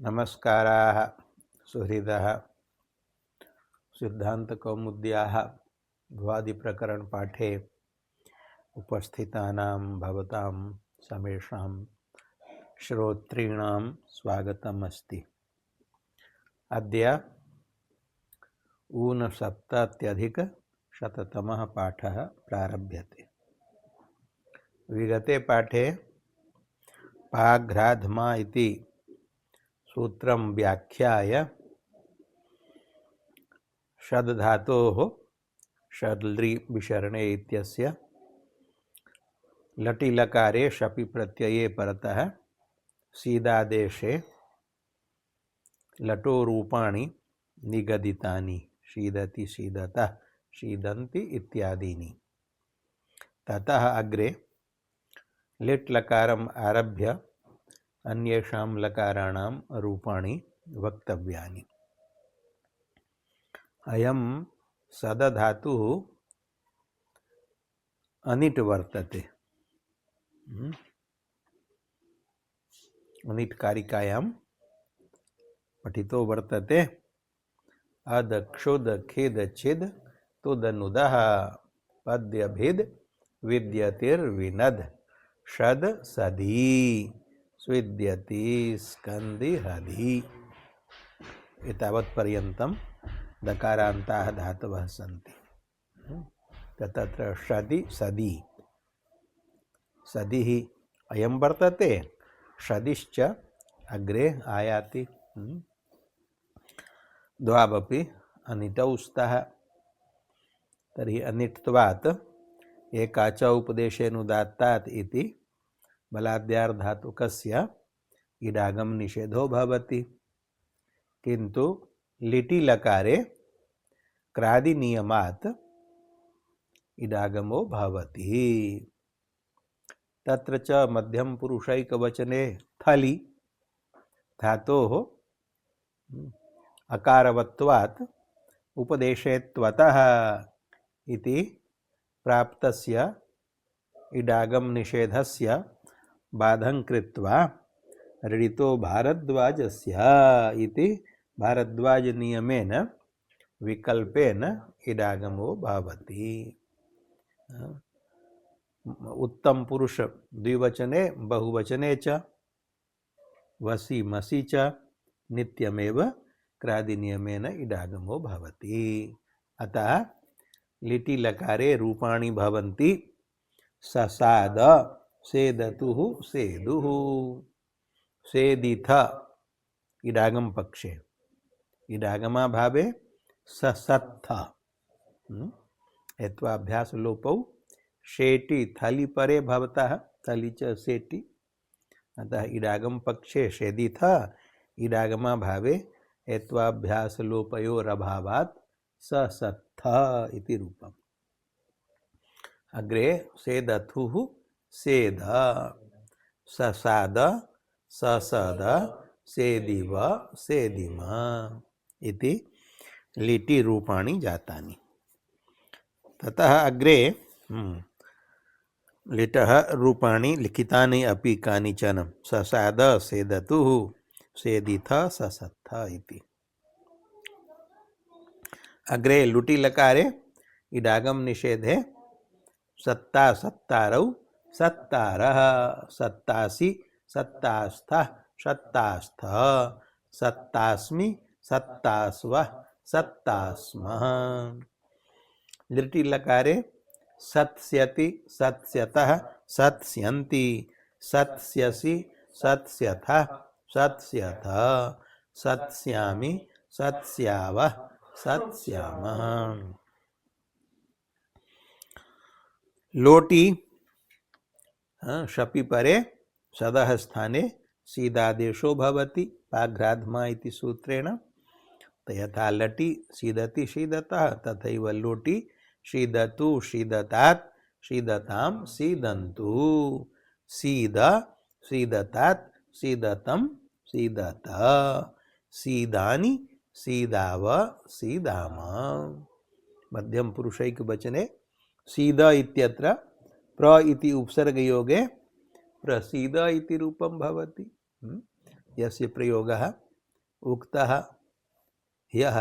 नमस्काराः सुहृदः सिद्धान्तकौमुद्याः भवादिप्रकरणपाठे उपस्थितानां भवतां समेषां श्रोतॄणां स्वागतम् अस्ति। अद्य ऊनसप्तत्यधिकशततमः पाठः प्रारभ्यते। विगते पाठे पाघ्राध्मा इति सूत्रं व्याख्याय षद्धातोः षड्लि विसरणे इत्यस्य लटिलकारे शपि प्रत्यये परतः सीदादेशे लटो रूपाणि निगदितानि सीदति सीदतः सीदन्ति इत्यादीनि। ततः अग्रे लिट् लकारम् आरभ्य अन्येषां लकाराणां रूपाणि वक्तव्यानि। अयं सदधातुः अनिट् वर्तते। अनिट् कारिकायां पठितो वर्तते। अद क्षुद खिद छिद तुदनुदः पद्यभिद विद्यतिर्विनद षद सदी स्विद्यति स्कन्धि हधि। एतावत्पर्यन्तं दकारान्ताः धातवः सन्ति। तत्र षदि सदी सदिः अयं वर्तते, षदिश्च अग्रे आयाति। द्वावपि अनिटौ स्तः। तर्हि अनिट्त्वात् एकाच उपदेशेनुदात्तात् इति बलाद्यार्धातुकस्य इडागम निषेधो भवति। किन्तु लिटि लकारे क्रादिनियमात् इडागमो भवति। तत्र च मध्यमपुरुषैकवचने थलि धातोः अकारवत्वात् उपदेशे त्वतः इति प्राप्तस्य इडागम निषेधस्य बाधं कृत्वा ऋडितो भारद्वाजस्य इति भारद्वाज नियमेन विकल्पेन इडागमो भवति। उत्तम पुरुष द्विवचने बहुवचने च वसि मसि च नित्यमेव क्रादिनियमेन इडागमो भवति। अतः लिटि लकारे रूपाणि भवन्ति ससाद सेदतुः सेदुः सेदिथ इडागम पक्षे इडागमाभावे ससत्थ हेत्वाभ्यास लोपौ शेटि थलि परे भवतः थलि च सेटि। अतः इडागम पक्षे शेदिथ इडागमाभावे हेत्वाभ्यास लोपयोरभावात् ससत्थ इति रूपम्। अग्रे सेदथुः सेद ससाद ससद सेदिव सेदिम इति लिटि रूपाणि जातानि। ततः अग्रे लिटः रूपाणि लिखितानि अपि कानिचन ससाद सेदतुः सेदिथ ससत्थ इति। अग्रे लुटि लकारे इडागम निषेधे सत्ता सत्तारौ सत्तारः सत्तासि सत्तास्थः सत्तास्थः सत्तास्मि सत्तास्वः सत्तास्मः। लिटि लकारे सत्स्यति सत्स्यतः सत्स्यन्ति सत्स्यसि सत्स्यथः सत्स्यथः सत्स्यामि सत्स्यावः सत्स्यामः। लोटि शपि परे सदः स्थाने सीदादेशो भवति पाघ्राध्मा इति सूत्रेण। यथा लटि सीदति सीदतः तथैव लोटि सीदतु सीदतात् सीदतां सीदन्तु सीद सीदतात् सीदतं सीदत सीदानि सीदाव सीदाम। मध्यम पुरुषैक वचने सीद इत्यत्र प्र इति उपसर्गयोगे प्रसीद इति रूपं भवति। यस्य प्रयोगः उक्तः ह्यः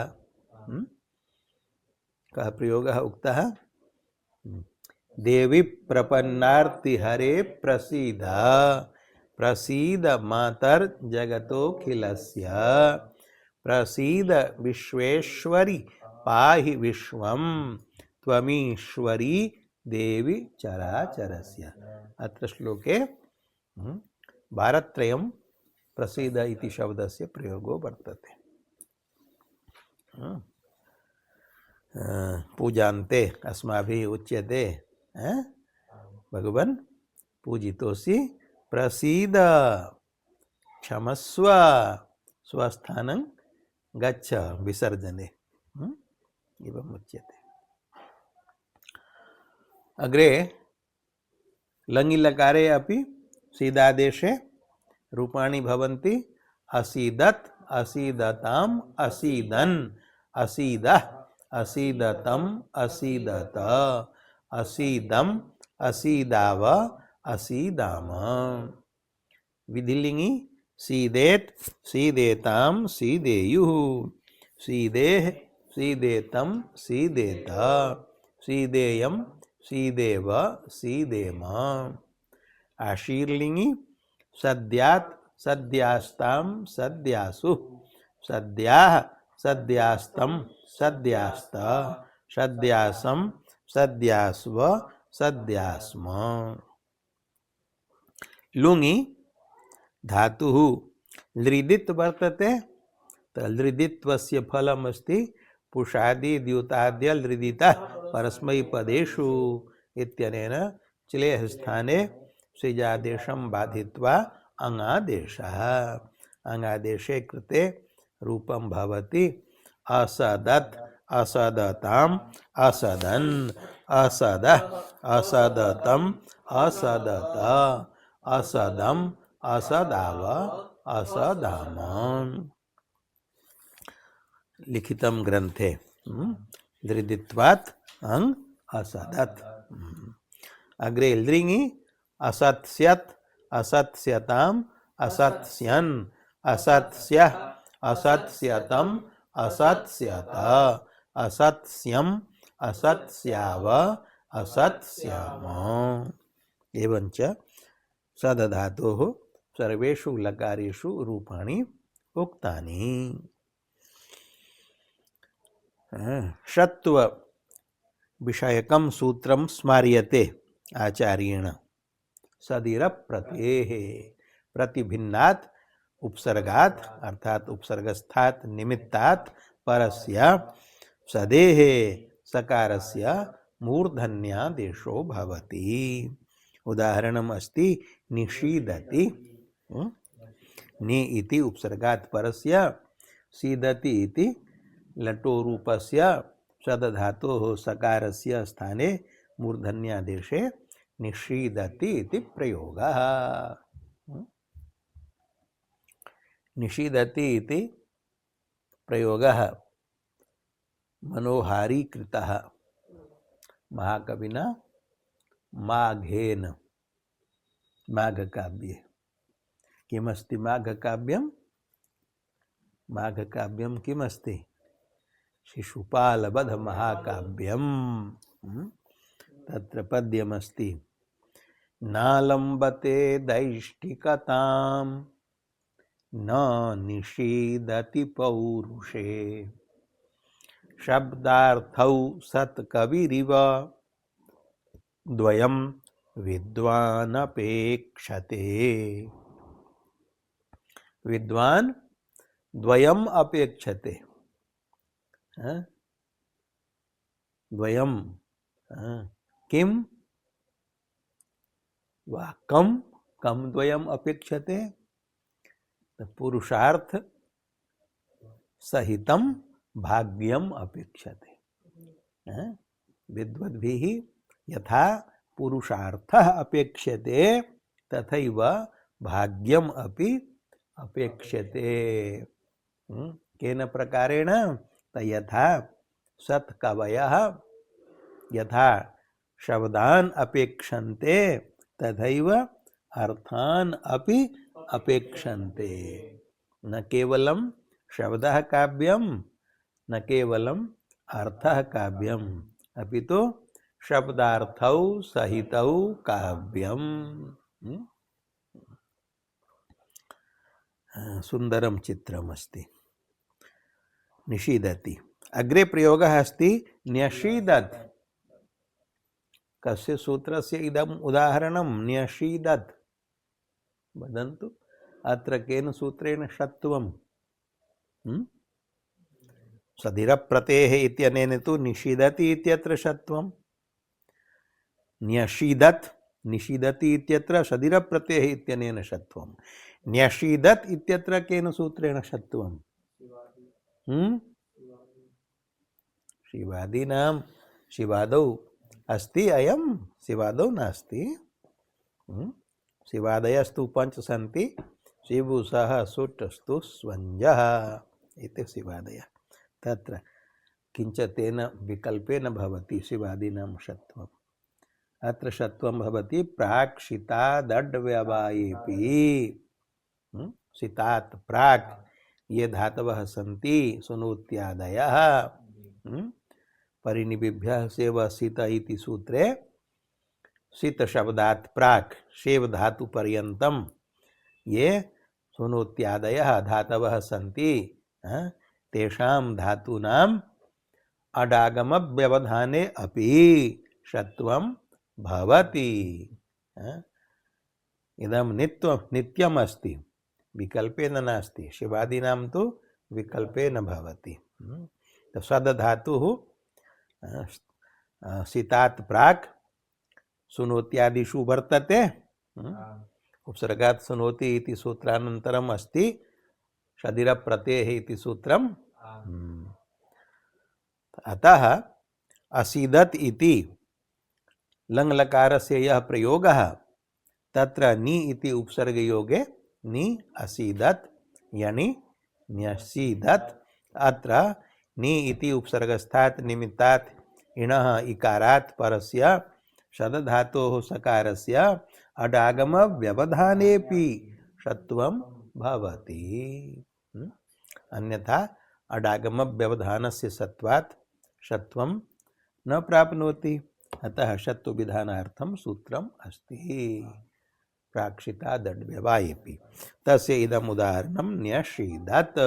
कः प्रयोगः उक्तः देवी प्रपन्नार्ति हरे प्रसीद प्रसीद मातर जगतोऽखिलस्य प्रसीद विश्वेश्वरी पाहि विश्वं त्वमीश्वरी देवी चराचरस्य। अत्र श्लोके भारत्रयं प्रसीद इति शब्दस्य प्रयोगो वर्तते। पूजान्ते अस्माभिः उच्यते भगवन् पूजितोऽसि प्रसीद क्षमस्व स्वस्थानं गच्छ विसर्जने एवम् उच्यते। अग्रे लङि लकारे अपि सीदादेशे रूपाणि भवन्ति। असीदत् असीदताम् असीदन् असीदः असीदतम् असीदत असीदम् असीदाव असीदाम। विधिलिंगी सीदेत सीदेताम सीदेयुः सीदेः सीदेतम सीदेत सीदेयम सीदेव सीदेम। आशीर्लिंगी सद्यात् सद्यास्ताम सद्यासु सद्याः सद्यास्तम सद्यास्त सद्यासम सद्यास्व सद्यास्म। लुङि धातुः लृदित् वर्तते। लृदित्वस्य फलमस्ति पुषादि द्युताद्य लृदितः परस्मैपदेषु इत्यनेन चिलेः स्थाने सिजादेशं बाधित्वा अङादेशः। अङादेशे कृते रूपं भवति असदत् असदताम् असदन् असदः असदतम् असदत असदम् असदाव असदाम। लिखितं ग्रंथे दृदित्वात् अङ् असदत्। अग्रे लृङि असत्स्यत् असत्स्यताम् असत्स्यन् असत्स्यः असत्स्यतम् असत्स्यत असत्स्यम् असत्स्याव असत्स्याम। एवञ्च सदधातोः सर्वेषु लकारेषु रूपाणि उक्तानि। षत्व विषयकं सूत्रं स्मार्यते आचार्येण। सदिर प्रत्ययेः प्रतिभिन्नात् उपसर्गात् अर्थात उपसर्गस्थात् निमित्तात् परस्य सदेः सकारस्य मूर्धन्यादेशो भवति। उदाहरणम् अस्ति निषीदति। नि इति उपसर्गात् परस्य सीदति इति लटोरूपस्य सदधातोः सकारस्य स्थाने मूर्धन्यादेशे निषीदति इति प्रयोगः। निषीदति इति प्रयोगः मनोहारी कृतः महाकविना माघेन। माघकाव्ये किमस्ति माघकाव्यं? माघकाव्यं किमस्ति? शिशुपालवध महाकाव्यं। तत्र पद्यमस्ति नालम्बते दैष्टिकतां न निषीदति पौरुषे शब्दार्थौ सत्कविरिव द्वयं विद्वान् अपेक्षते। विद्वान् द्वयम् अपेक्षते। द्वयं किं वा कं कं द्वयम् अपेक्षते। पुरुषार्थ सहितं भाग्यम अपेक्षते। विद्वद्भिः यथा पुरुषार्थः अपेक्षते तथैव भाग्यम अपि अपेक्षते। केन प्रकारेण? यथा सत्कवयः यथा शब्दान् अपेक्षन्ते तथैव अर्थान् अपि अपेक्षन्ते। न केवलं शब्दः काव्यम न केवलम अर्थः काव्यम अपितु शब्दार्थौ सहितौ काव्यम। सुंदरम चित्रमस्ति। निषीदति अग्रे प्रयोगः अस्ति न्यषीदत्। कस्य सूत्रस्य इदम् उदाहरणं न्यषीदत् वदन्तु। अत्र केन सूत्रेण षत्वं सधिरप्रत्ययः इत्यनेन तु निषीदति इत्यत्र षत्वं। न्यषीदत् निषीदति इत्यत्र सधिरप्रत्ययः इत्यनेन षत्वं। न्यषीदत् इत्यत्र केन सूत्रेण षत्वं? शिवादीनां शिवादौ अस्ति अयं शिवादौ नास्ति। शिवादयस्तु पंच सन्ति शिवुसः सुट्स्तु स्वञ्जः इति शिवादयः। तत्र किञ्च तेन विकल्पेन भवति शिवादीनां षत्वम्। अत्र षत्वं भवति प्राक् शीतादड्व्यवायेपि। शीतात् प्राक् ये धातवः सन्ति सुनोत्यादयः परिनिबिभ्यः सेव शीत इति सूत्रे शीत शब्दात् प्राक् शेव धातु पर्यन्तं ये सुनोत्यादयः धातवः सन्ति तेषां धातूनाम् अडागम व्यवधाने अपि षत्वं भवति। इदं नित्यम् अस्ति विकल्पेन नास्ति। शिवादीनां तु विकल्पेन भवति। तो सद धातुः शीतात् प्राक् सुनोत्यादिषु वर्तते। उपसर्गात् सुनोति इति सूत्रानन्तरम् अस्ति शदिरप्रत्ययः इति सूत्रम्। अतः असीदत् इति लङ्लकारस्य यः प्रयोगः तत्र नि इति उपसर्गयोगे नि असीदत् यानि न्यसीदत्। अत्र नि इति उपसर्गस्थात् निमित्तात् इणः इकारात् परस्य शदधातोः सकारस्य अडागम व्यवधानेपि षत्वं भवति। अन्यथा अडागम व्यवधानस्य सत्वात् षत्वं न प्राप्नोति। अतः षत्व विधानार्थं सूत्रम् अस्ति प्राक्षितादड्व्यवायेपि। तस्य इदम् उदाहरणं न्यषीदत्।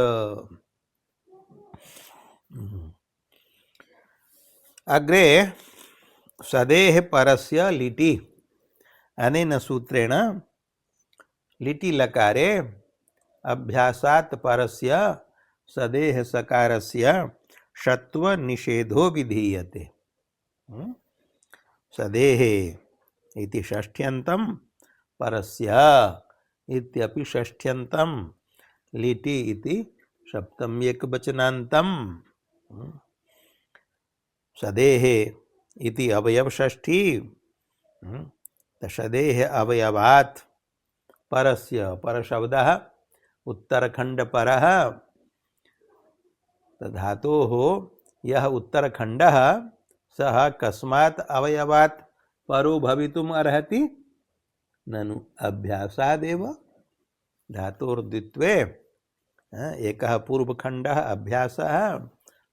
अग्रे सदेः परस्य लिटि अनेन सूत्रेण लिटि लकारे अभ्यासात् परस्य सदेः सकारस्य षत्व निषेधो विधीयते। सदेः इति षष्ठ्यन्तं परस्य इत्यपि षष्ठ्यन्तं लिटि इति सप्तम्येकवचनान्तं। सदेः इति अवयवषष्ठी सदेः अवयवात् परस्य परशब्दः उत्तरखण्डपरः धातोः यः उत्तरखण्डः सः कस्मात् अवयवात् परो भवितुम् अर्हति? ननु अभ्यासादेव। धातोर्द्वित्वे एकः पूर्वखण्डः अभ्यासः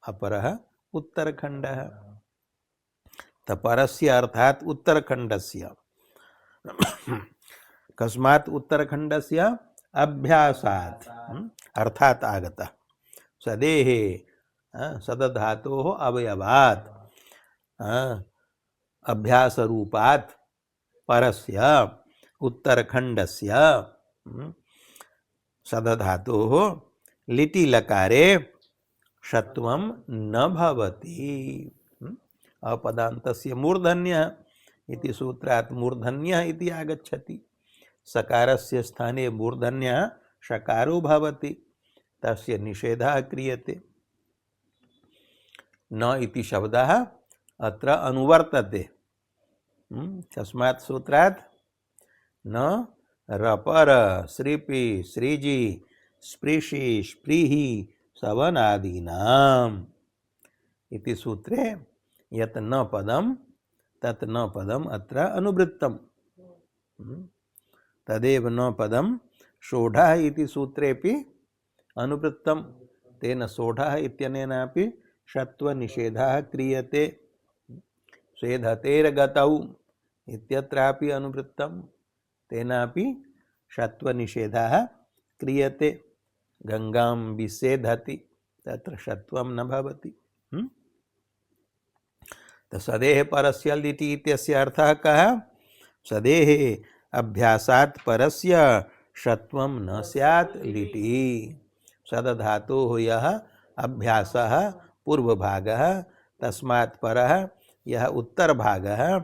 अपरः उत्तरखण्डः। परस्य अर्थात् उत्तरखण्डस्य। कस्मात् उत्तरखण्डस्य? अभ्यासात् अर्थात् आगतः। सदेः सदधातोः अवयवात् अभ्यासरूपात् परस्य उत्तरखण्डस्य सदधातोः लिटि लकारे षत्वं न भवति। अपदान्तस्य मूर्धन्यः इति सूत्रात् मूर्धन्यः इति आगच्छति। सकारस्य स्थाने मूर्धन्यः षकारो भवति तस्य निषेधः क्रियते। न इति शब्दः अत्र अनुवर्तते। तस्मात् सूत्रात् न रपर श्रीपि श्रीजि स्पृशि स्पृहि सवनादीनाम् इति सूत्रे यत् न पदं तत् न पदम् अत्र अनुवृत्तम्। तदेव न पदं षोडः इति सूत्रेपि अनुवृत्तं। तेन सोढः इत्यनेनापि षत्वनिषेधः क्रियते। स्वेधतेर्गतौ इत्यत्रापि अनुवृत्तं, तेनापि षत्वनिषेधः क्रियते। गंगां विसेधति तत्र षत्वं न भवति। तो सदेह परस्य लिटि इत्यस्य अर्थः कः? सदेह अभ्यासात् परस्य षत्वं न स्यात् लिटि। सदधातोः यः अभ्यासः पूर्वभागः तस्मात् परः यः उत्तरभागः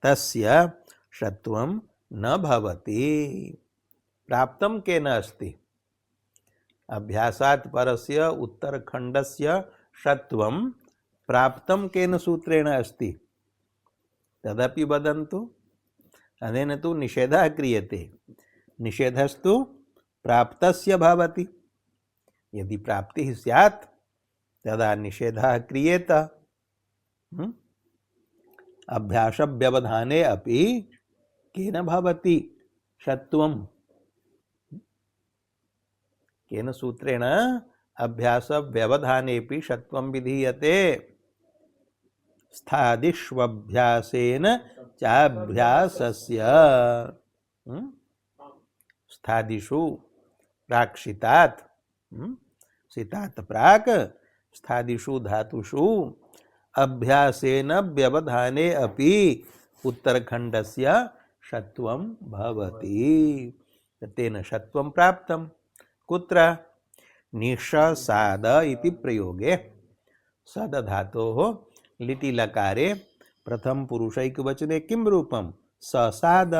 तस्य षत्वं न भवति। प्राप्तं केन अस्ति? अभ्यासात् परस्य उत्तरखण्डस्य षत्वं प्राप्तं केन सूत्रेण अस्ति? तदपि वदन्तु। अनेन तु निषेधः क्रियते, निषेधस्तु प्राप्तस्य भवति। यदि प्राप्तिः स्यात् तदा निषेधः क्रियेत। अभ्यासव्यवधाने अपि केन भवति षत्वं? केन सूत्रेण अभ्यासव्यवधानेपि षत्वं विधीयते? स्थादिष्वभ्यासेन चाभ्यासस्य। स्थादिषु प्राक्षितात्, सितात् प्राक् स्थादिषु धातुषु अभ्यासेन व्यवधाने अपि उत्तरखण्डस्य षत्वं भवति। तेन षत्वं प्राप्तं। कुत्र? निषसाद इति प्रयोगे। सद धातोः लिटि लकारे प्रथम पुरुषैकवचने किं रूपं? ससाद।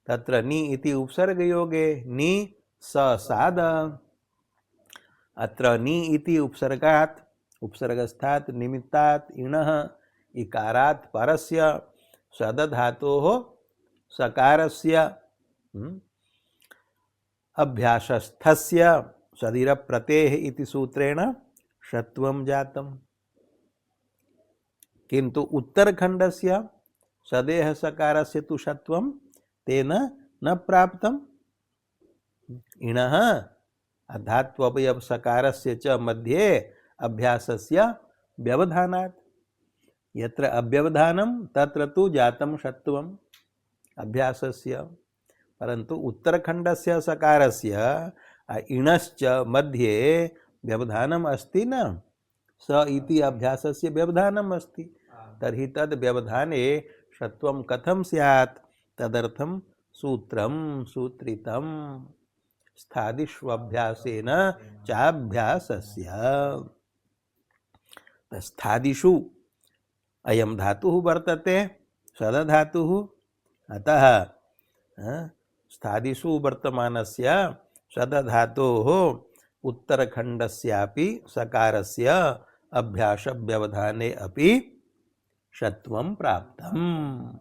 तत्र नि इति उपसर्गयोगे नि ससाद। अत्र नि इति उपसर्गात्, उपसर्गस्थात् निमित्तात् इणः इकारात् परस्य सदधातोः सकारस्य अभ्यासस्थस्य सदिरप्रत्ययः इति सूत्रेण षत्वं जातम्। किंतु उत्तरखण्डस्य सदेह सकारस्य तु षत्वं तेन न प्राप्तम्। इणः धात्ववयव सकारस्य च मध्ये अभ्यासस्य व्यवधानात्। यत्र अव्यवधानं तत्र तु जातं षत्वम् अभ्यासस्य। परन्तु उत्तरखण्डस्य सकारस्य इणश्च मध्ये व्यवधानम् अस्ति न, स इति अभ्यासस्य व्यवधानम् अस्ति। तर्हि तद् व्यवधाने षत्वं कथं स्यात्? तदर्थं सूत्रं सूत्रितं। स्थादिष्वभ्यासेन चाभ्यासस्य। स्थादिषु अयं धातुः वर्तते, सदधातुः। अतः स्थादिषु वर्तमानस्य सदधातोः उत्तरखण्डस्यापि सकारस्य अभ्यासव्यवधाने अपि षत्वं प्राप्तम्।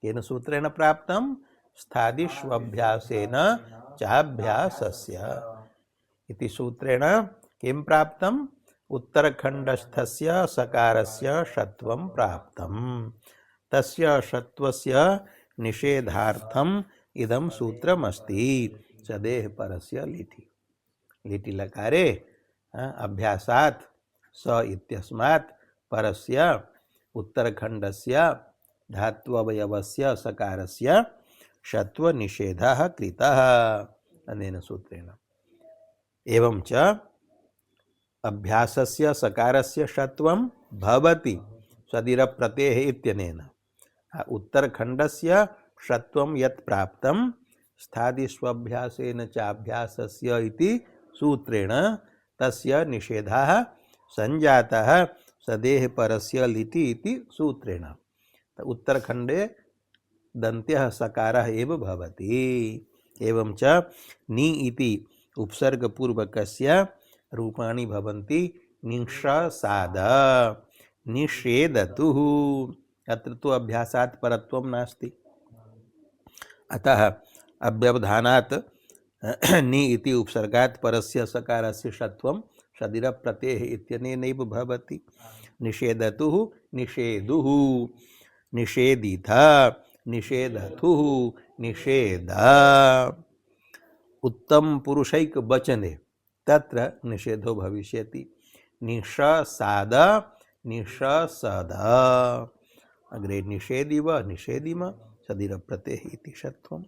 केन सूत्रेण प्राप्तं? स्थादिष्वभ्यासेन चाभ्यासस्य इति सूत्रेण किं प्राप्तं? उत्तरखण्डस्थस्य सकारस्य षत्वं प्राप्तम्। तस्य षत्वस्य निषेधार्थम् इदं सूत्रमस्ति। सदेह परस्य लिटि। लिटि लकारे अभ्यासात् स इत्यस्मात् परस्य उत्तरखण्डस्य धात्ववयवस्य सकारस्य षत्वनिषेधः कृतः अनेन सूत्रेण। एवं च अभ्यासस्य सकारस्य षत्वं भवति सदिरप्रत्ययः इत्यनेन। उत्तरखण्डस्य षत्वं यत् प्राप्तं स्थादिष्वभ्यासेन चाभ्यासस्य इति सूत्रेण तस्य निषेधः संजातः सदेह परस्य लिटि इति सूत्रेण। उत्तरखण्डे दन्त्यः सकारः एव भवति। एवं च नि इति उपसर्गपूर्वकस्य रूपाणि भवन्ति निषसाद, निषेधतुः। अत्र तु अभ्यासात् परत्वं नास्ति। अतः अव्यवधानात् नि इति उपसर्गात् परस्य सकारस्य षत्वं सदिरप्रत्ययः इत्यनेनैव भवति। निषेधतुः, निषेधुः, निषेधित, निषेधतुः, निषेध। उत्तम पुरुषैक वचने तत्र निषेधो भविष्यति। निषसाद निषसद, अग्रे निषेधिव निषेधिम सदिरप्रत्ययः इति षत्वम्।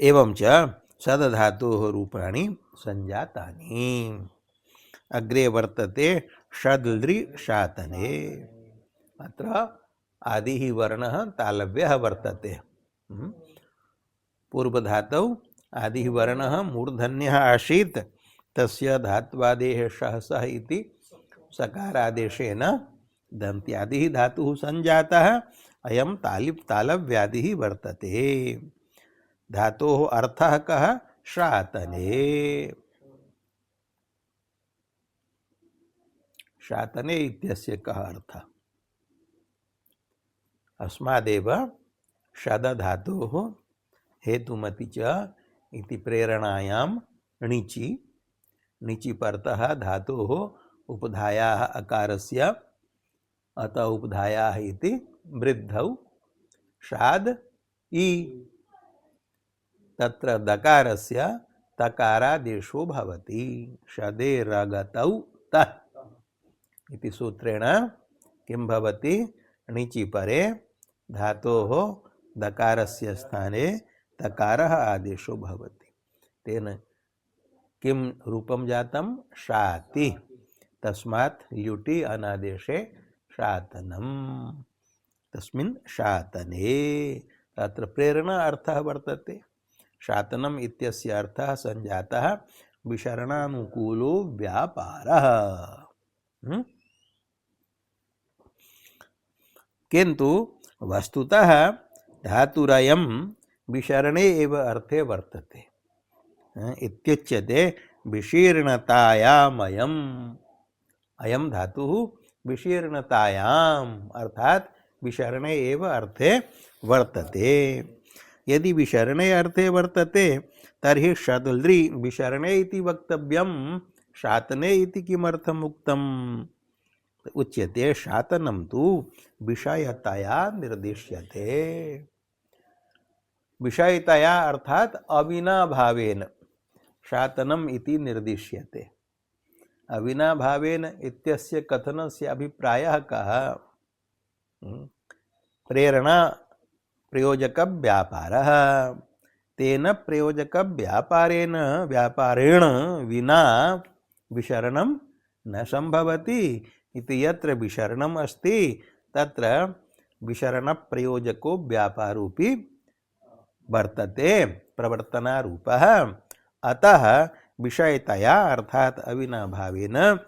एवं च सदधातोः रूपाणि संजातानि। अग्रे वर्तते षद्लृ शातने। अत्र आदिः वर्णः तालव्यः वर्तते। पूर्वधातौ आदिः वर्णः मूर्धन्यः आसीत्, तस्य धात्वादेः शः इति सकारादेशेन दन्त्यादिः धातुः संजातः। अयं तालव्यादिः वर्तते। धातोः अर्थः कः? शातने। शातने इत्यस्य कः अर्थः? अस्मादेव शदधातोः हेतुमति च इति प्रेरणायां णिचि णिचि परतः धातोः उपधायाः अकारस्य अत उपधायाः इति वृद्धौ शाद इ, तत्र दकारस्य तकारादेशो भवति। शदे रगतौ तः इति सूत्रेण किं भवति? णिचि परे धातोः दकारस्य स्थाने तकारः आदेशो भवति। तेन किं रूपं जातं? शाति। तस्मात् ल्युटि अनादेशे शातनम्। तस्मिन् शातने तत्र प्रेरणा अर्थः वर्तते। शातनम् इत्यस्य अर्थः संजातः विशरणानुकूलो व्यापारः। किन्तु वस्तुतः धातुरयं विशरणे एव अर्थे वर्तते। इत्युच्यते विशीर्णतायामयम्। अयं धातुः विशीर्णतायाम् अर्थात विशरणे एव अर्थे वर्तते। यदि विशरणे अर्थे वर्तते तर्हि षद्लृ विशरणे इति वक्तव्यं, शातने इति किमर्थम् उक्तम्? उच्यते शातनं तु विषयतया निर्दिश्यते। विषयतया अर्थात अविनाभावेन शातनम् इति निर्दिश्यते। अविनाभावेन इत्यस्य कथनस्य अभिप्रायः कः? प्रेरणा प्रयोजक व्यापारः। तेन प्रयोजक व्यापारेण विना विशरणं न संभवति इति। यत्र विशरणम् अस्ति तत्र विशरण प्रयोजको व्यापारोऽपि वर्तते, प्रवर्तनारूपः। अतः विषयतया अर्थात अविनाभावेन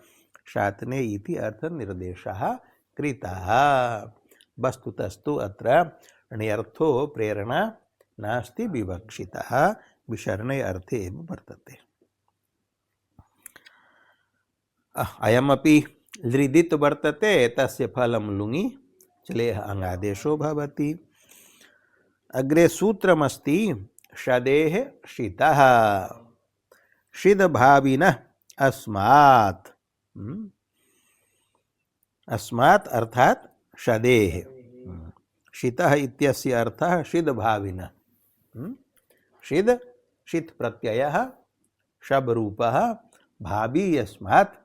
शातने इति अर्थ निर्देशः कृतः। वस्तुतस्तु अत्र ण्यर्थो प्रेरणा नास्ति विवक्षितः, विशरणे अर्थे एव वर्तते। अयमपि लृदित् वर्तते, तस्य फलं लुङि चलेः अङ्गादेशो भवति। अग्रे सूत्रमस्ति शदेः शितः। शिदभाविनः अस्मात्। अस्मात् अर्थात शदेः। शितः इत्यस्य अर्थः शिदभाविनः। शिद शित् प्रत्ययः, शब रूपः, भावी यस्मात्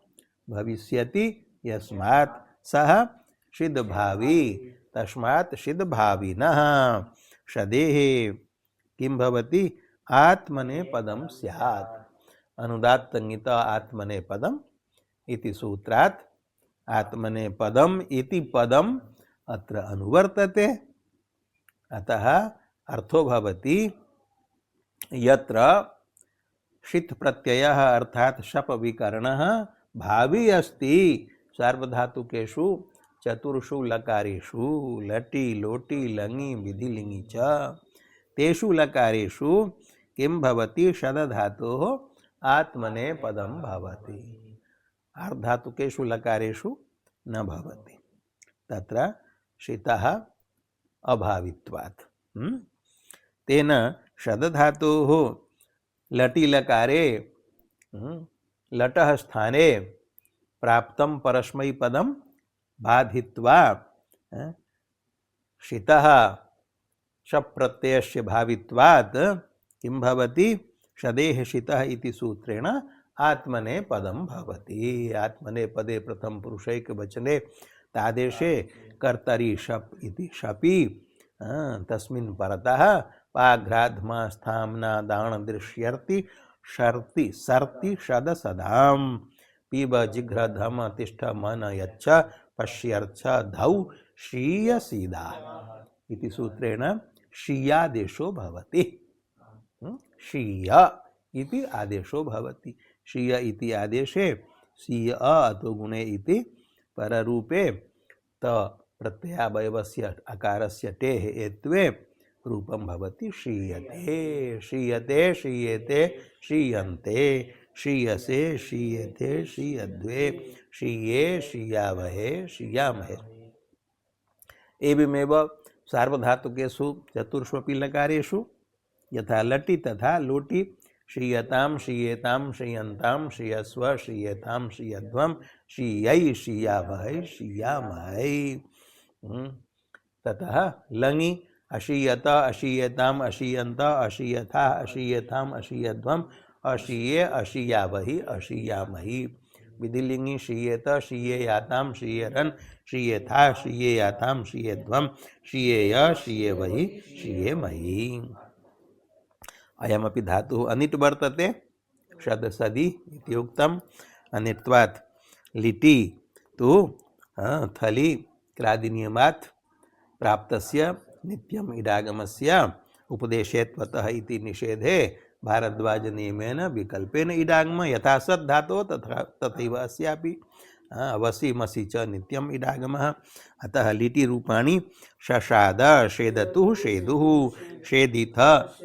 भविष्यति यस्मात् सः शिदभावी, तस्मात् शिदभाविनः। शदेः किं भवति? आत्मने पदं स्यात्। अनुदात्तङ्गित आत्मने पदम् इति सूत्रात् आत्मने पदम् इति पदम् अत्र अनुवर्तते। अतः अर्थो भवति यत्र शित् प्रत्ययः अर्थात शप विकरणः भावी अस्ति सार्वधातुकेषु चतुर्षु लकारेषु लटि लोटि लङि विधिलिङि च, तेषु लकारेषु किं भवति? शदधातोः आत्मने पदं भवति। आर्धातुकेषु लकारेषु न भवति। तत्र शितः अभावित्वात्। तेन शदधातोः लटि लकारे लटः स्थाने प्राप्तं परस्मैपदं बाधित्वा शितः शप् प्रत्ययस्य भावित्वात् किं भवति? षदेहशितः इति सूत्रेण आत्मने पदं भवति। आत्मने पदे प्रथम पुरुषैकवचने तादेशे कर्तरि शप् इति शपि तस्मिन् परतः पाघ्राध्मास्थाम्ना दाणदृश्यर्ति शर्ति सर्ति शदसदां पिब जिघ्रधम तिष्ठ मन यच्छ पश्यर्थ धौ श्रीयसीदा इति सूत्रेण श्रियादेशो भवति। श्रिय इति आदेशो भवति। श्रिय इति आदेशे सीय अतो गुणे इति पररूपे त प्रत्ययावयवस्य अकारस्य टेः एत्वे रूपं भवति श्रीयते। श्रीयते श्रीयेते श्रीयन्ते श्रीयसे श्रीयेते श्रीयद्वे श्रीये श्रीयावहे श्रीयामहे। एवमेव सार्वधातुकेषु चतुर्ष्वपि लकारेषु यथा लटि तथा लोटि श्रीयतां श्रीयेतां श्रीयन्तां श्रीयस्व श्रीयेतां श्रीयध्वं श्रीयै श्रीयावहै श्रीयामहै। ततः लङि अशीयत अशीयताम् अशीयन्त अशीयथा अशीयथाम् अशीयध्वम् अशीये अशीयावहि अशीयामहि। विधिलिंगि श्रीयेत श्रीयेयातां श्रीयरन् श्रीयेथा श्रीयेयातां श्रीयध्वं श्रीयेय श्रीयेवहि श्रीयेमहि। अयमपि धातुः अनिट् वर्तते षदसदि इति उक्तम्। अनित्वात् लिटि तु थलि क्रादिनियमात् प्राप्तस्य नित्यम् इडागमस्य उपदेशेत्वतः इति निषेधे भारद्वाज नियमेन विकल्पेन इडागम यथा सत् धातोः तथैव अस्यापि अवसिमसि च नित्यम् इडागमः। अतः लिटि रूपाणि शशाद शेदतुः शेदुः शेदिथ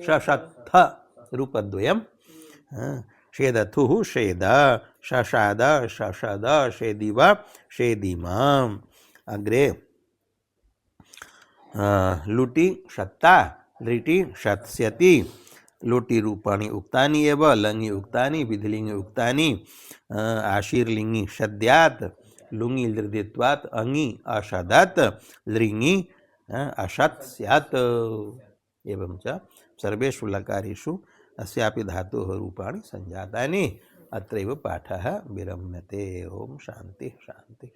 शशत्थ रूपद्वयम्। शेदथुः शेद शशाद शशद शेदिव शेदिमाम्। अग्रे लुटि शत्ता लिटि शत्स्यति। लोटि रूपाणि उक्तानि एव लङि उक्तानि विधिलिङ्गि उक्तानि। आशीर्लिङ्गि शद्यात् लुङि लृदित्वात् अङि अशदत् लृङि अशत् स्यात्। एवं च सर्वेषु लकारेषु अस्यापि धातोः रूपाणि सञ्जातानि। अत्रैव पाठः विरम्यते। ओम शान्ति शान्ति।